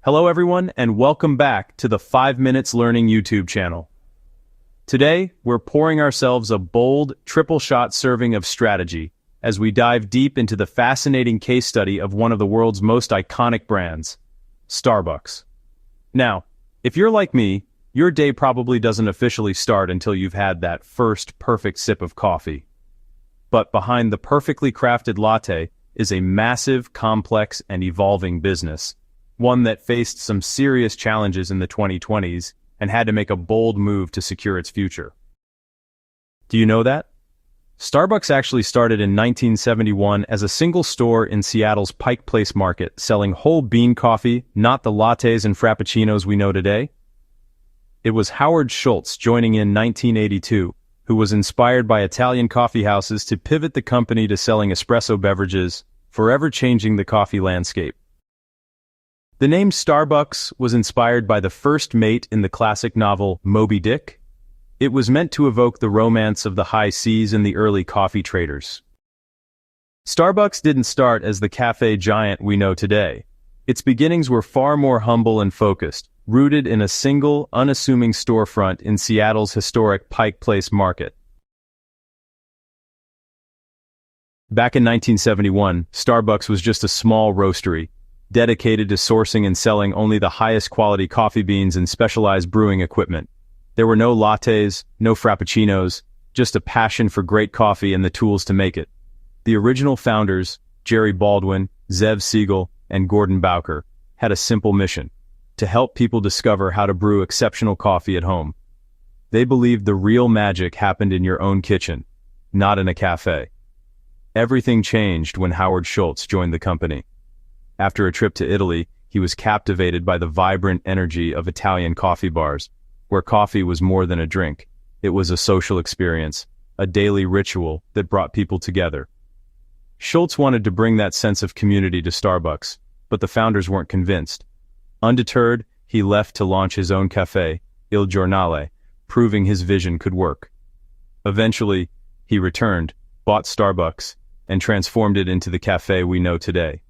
Hello everyone, and welcome back to the 5 Minutes Learning YouTube channel. Today, we're pouring ourselves a bold, triple shot serving of strategy as we dive deep into the fascinating case study of one of the world's most iconic brands, Starbucks. Now, if you're like me, your day probably doesn't officially start until you've had that first perfect sip of coffee. But behind the perfectly crafted latte is a massive, complex, and evolving business. One that faced some serious challenges in the 2020s and had to make a bold move to secure its future. Do you know that? Starbucks actually started in 1971 as a single store in Seattle's Pike Place market, selling whole bean coffee, not the lattes and frappuccinos we know today. It was Howard Schultz joining in 1982, who was inspired by Italian coffee houses to pivot the company to selling espresso beverages, forever changing the coffee landscape. The name Starbucks was inspired by the first mate in the classic novel Moby Dick. It was meant to evoke the romance of the high seas and the early coffee traders. Starbucks didn't start as the cafe giant we know today. Its beginnings were far more humble and focused, rooted in a single, unassuming storefront in Seattle's historic Pike Place market. Back in 1971, Starbucks was just a small roastery, dedicated to sourcing and selling only the highest quality coffee beans and specialized brewing equipment. There were no lattes, no frappuccinos, just a passion for great coffee and the tools to make it. The original founders, Jerry Baldwin, Zev Siegel, and Gordon Bowker, had a simple mission: to help people discover how to brew exceptional coffee at home. They believed the real magic happened in your own kitchen, not in a cafe. Everything changed when Howard Schultz joined the company. After a trip to Italy, he was captivated by the vibrant energy of Italian coffee bars, where coffee was more than a drink. It was a social experience, a daily ritual that brought people together. Schultz wanted to bring that sense of community to Starbucks, but the founders weren't convinced. Undeterred, he left to launch his own cafe, Il Giornale, proving his vision could work. Eventually, he returned, bought Starbucks, and transformed it into the cafe we know today.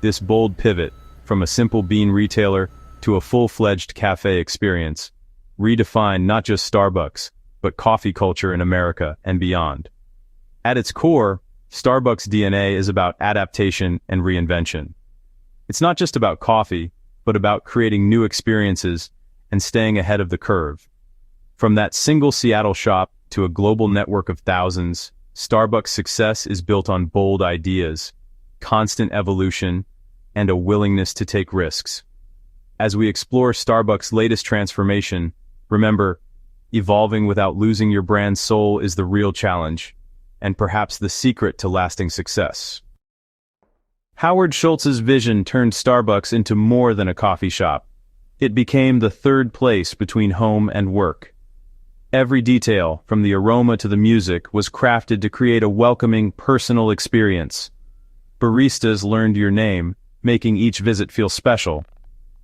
This bold pivot, from a simple bean retailer to a full-fledged cafe experience, redefined not just Starbucks, but coffee culture in America and beyond. At its core, Starbucks' DNA is about adaptation and reinvention. It's not just about coffee, but about creating new experiences and staying ahead of the curve. From that single Seattle shop to a global network of thousands, Starbucks' success is built on bold ideas, constant evolution, and a willingness to take risks. As we explore Starbucks' latest transformation, remember, evolving without losing your brand's soul is the real challenge, and perhaps the secret to lasting success. Howard Schultz's vision turned Starbucks into more than a coffee shop. It became the third place between home and work. Every detail, from the aroma to the music, was crafted to create a welcoming, personal experience. Baristas learned your name, making each visit feel special.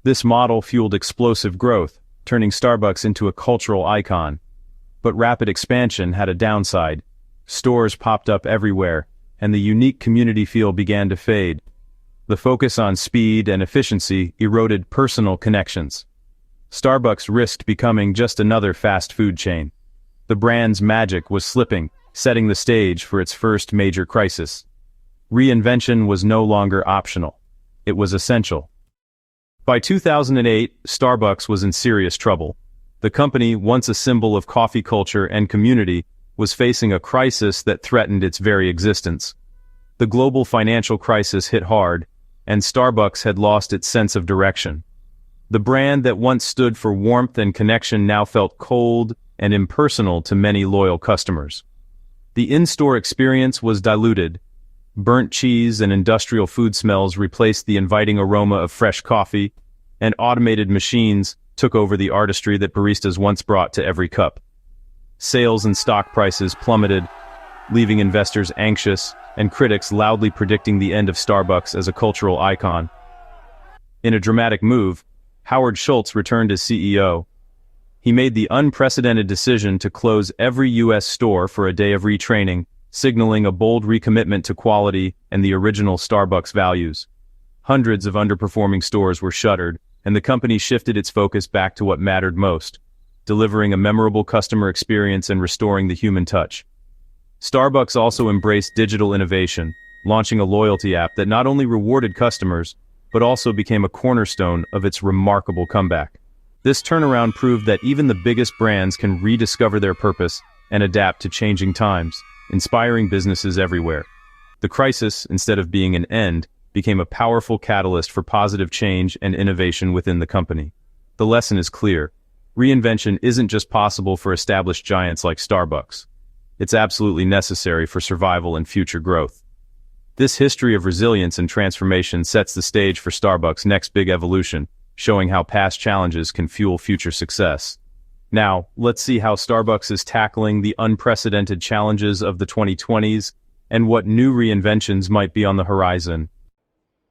This model fueled explosive growth, turning Starbucks into a cultural icon. But rapid expansion had a downside. Stores popped up everywhere, and the unique community feel began to fade. The focus on speed and efficiency eroded personal connections. Starbucks risked becoming just another fast food chain. The brand's magic was slipping, setting the stage for its first major crisis. Reinvention was no longer optional. It was essential. By 2008, Starbucks was in serious trouble. The company, once a symbol of coffee culture and community, was facing a crisis that threatened its very existence. The global financial crisis hit hard, and Starbucks had lost its sense of direction. The brand that once stood for warmth and connection now felt cold and impersonal to many loyal customers. The in-store experience was diluted. Burnt cheese and industrial food smells replaced the inviting aroma of fresh coffee, and automated machines took over the artistry that baristas once brought to every cup. Sales and stock prices plummeted, leaving investors anxious and critics loudly predicting the end of Starbucks as a cultural icon. In a dramatic move, Howard Schultz returned as CEO. He made the unprecedented decision to close every U.S. store for a day of retraining, signaling a bold recommitment to quality and the original Starbucks values. Hundreds of underperforming stores were shuttered, and the company shifted its focus back to what mattered most, delivering a memorable customer experience and restoring the human touch. Starbucks also embraced digital innovation, launching a loyalty app that not only rewarded customers, but also became a cornerstone of its remarkable comeback. This turnaround proved that even the biggest brands can rediscover their purpose and adapt to changing times, inspiring businesses everywhere. The crisis, instead of being an end, became a powerful catalyst for positive change and innovation within the company. The lesson is clear. Reinvention isn't just possible for established giants like Starbucks. It's absolutely necessary for survival and future growth. This history of resilience and transformation sets the stage for Starbucks' next big evolution, showing how past challenges can fuel future success. Now, let's see how Starbucks is tackling the unprecedented challenges of the 2020s and what new reinventions might be on the horizon.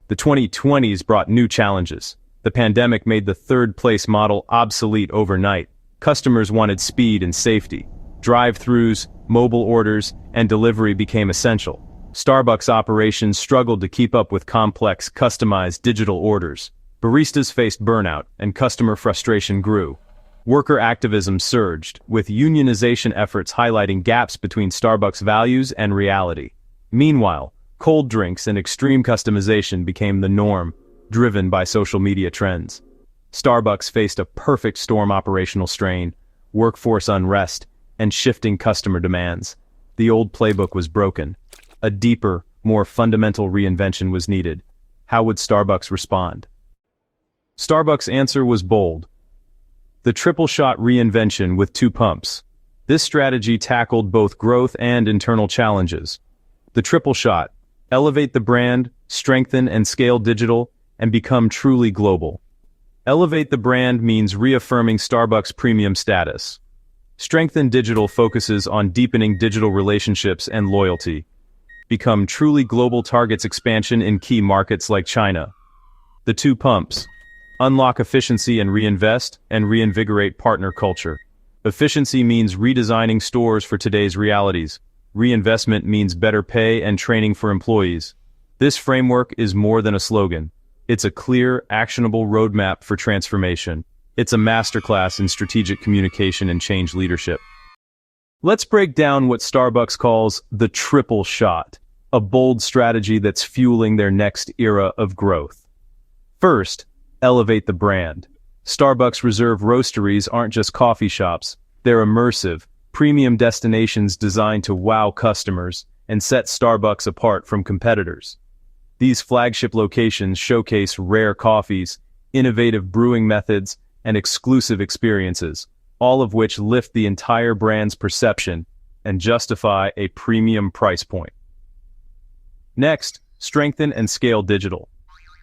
The 2020s brought new challenges. The pandemic made the third-place model obsolete overnight. Customers wanted speed and safety. Drive-thrus, mobile orders, and delivery became essential. Starbucks operations struggled to keep up with complex, customized digital orders. Baristas faced burnout, and customer frustration grew. Worker activism surged, with unionization efforts highlighting gaps between Starbucks' values and reality. Meanwhile, cold drinks and extreme customization became the norm, driven by social media trends. Starbucks faced a perfect storm: operational strain, workforce unrest, and shifting customer demands. The old playbook was broken. A deeper, more fundamental reinvention was needed. How would Starbucks respond? Starbucks' answer was bold. The Triple Shot Reinvention with 2 pumps. This strategy tackled both growth and internal challenges. The Triple Shot: elevate the brand, strengthen and scale digital, and become truly global. Elevate the brand means reaffirming Starbucks' premium status. Strengthen digital focuses on deepening digital relationships and loyalty. Become truly global targets expansion in key markets like China. The 2 pumps: unlock efficiency and reinvigorate partner culture. Efficiency means redesigning stores for today's realities. Reinvestment means better pay and training for employees. This framework is more than a slogan. It's a clear, actionable roadmap for transformation. It's a masterclass in strategic communication and change leadership. Let's break down what Starbucks calls the Triple Shot, a bold strategy that's fueling their next era of growth. First, elevate the brand. Starbucks Reserve roasteries aren't just coffee shops. They're immersive, premium destinations designed to wow customers and set Starbucks apart from competitors. These flagship locations showcase rare coffees, innovative brewing methods, and exclusive experiences, all of which lift the entire brand's perception and justify a premium price point. Next, strengthen and scale digital.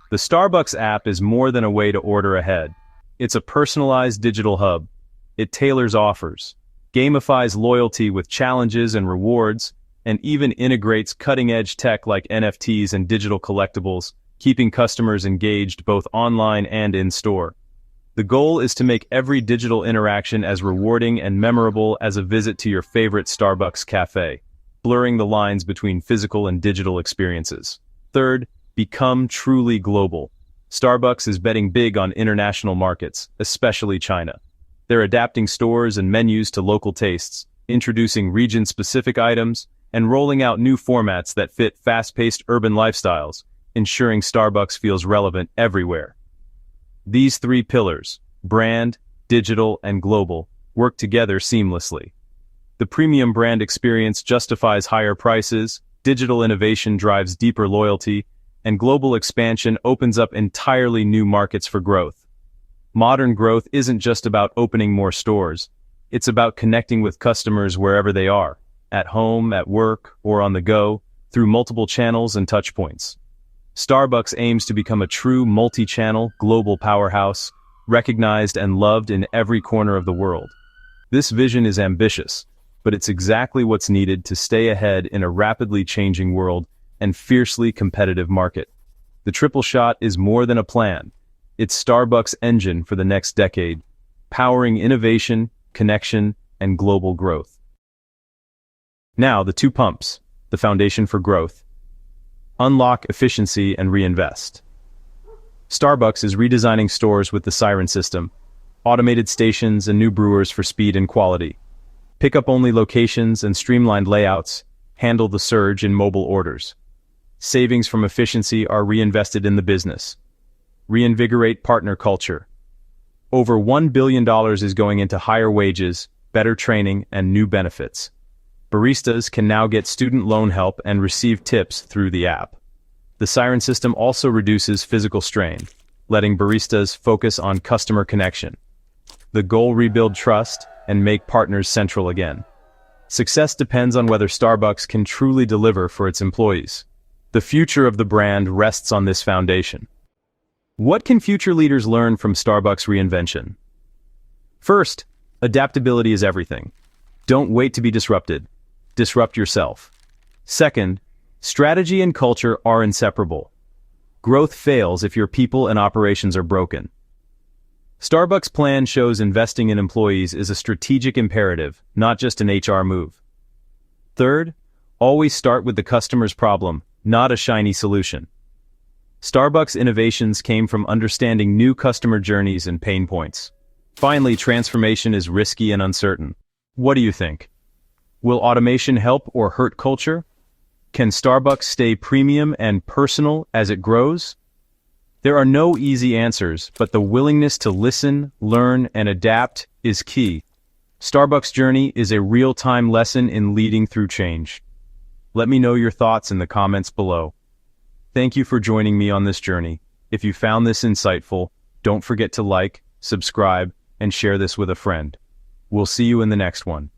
The Starbucks app is more than a way to order ahead. It's a personalized digital hub. It tailors offers, gamifies loyalty with challenges and rewards, and even integrates cutting-edge tech like NFTs and digital collectibles, keeping customers engaged both online and in-store. The goal is to make every digital interaction as rewarding and memorable as a visit to your favorite Starbucks cafe, blurring the lines between physical and digital experiences. Third, become truly global. Starbucks is betting big on international markets, especially China. They're adapting stores and menus to local tastes, introducing region-specific items, and rolling out new formats that fit fast-paced urban lifestyles, ensuring Starbucks feels relevant everywhere. These 3 pillars, brand, digital, and global, work together seamlessly. The premium brand experience justifies higher prices, digital innovation drives deeper loyalty, and global expansion opens up entirely new markets for growth. Modern growth isn't just about opening more stores. It's about connecting with customers wherever they are, at home, at work, or on the go, through multiple channels and touchpoints. Starbucks aims to become a true multi-channel, global powerhouse, recognized and loved in every corner of the world. This vision is ambitious, but it's exactly what's needed to stay ahead in a rapidly changing world and fiercely competitive market. The Triple Shot is more than a plan. It's Starbucks' engine for the next decade, powering innovation, connection, and global growth. Now, the 2 pumps, the foundation for growth. Unlock efficiency and reinvest. Starbucks is redesigning stores with the Siren system, automated stations and new brewers for speed and quality. Pick-up-only locations and streamlined layouts handle the surge in mobile orders. Savings from efficiency are reinvested in the business. Reinvigorate partner culture. Over $1 billion is going into higher wages, better training, and new benefits. Baristas can now get student loan help and receive tips through the app. The Siren system also reduces physical strain, letting baristas focus on customer connection. The goal: rebuild trust and make partners central again. Success depends on whether Starbucks can truly deliver for its employees. The future of the brand rests on this foundation. What can future leaders learn from Starbucks reinvention? First, adaptability is everything. Don't wait to be disrupted. Disrupt yourself. Second, strategy and culture are inseparable. Growth fails if your people and operations are broken. Starbucks' plan shows investing in employees is a strategic imperative, not just an HR move. Third, always start with the customer's problem, not a shiny solution. Starbucks' innovations came from understanding new customer journeys and pain points. Finally, transformation is risky and uncertain. What do you think? Will automation help or hurt culture? Can Starbucks stay premium and personal as it grows? There are no easy answers, but the willingness to listen, learn, and adapt is key. Starbucks' journey is a real-time lesson in leading through change. Let me know your thoughts in the comments below. Thank you for joining me on this journey. If you found this insightful, don't forget to like, subscribe, and share this with a friend. We'll see you in the next one.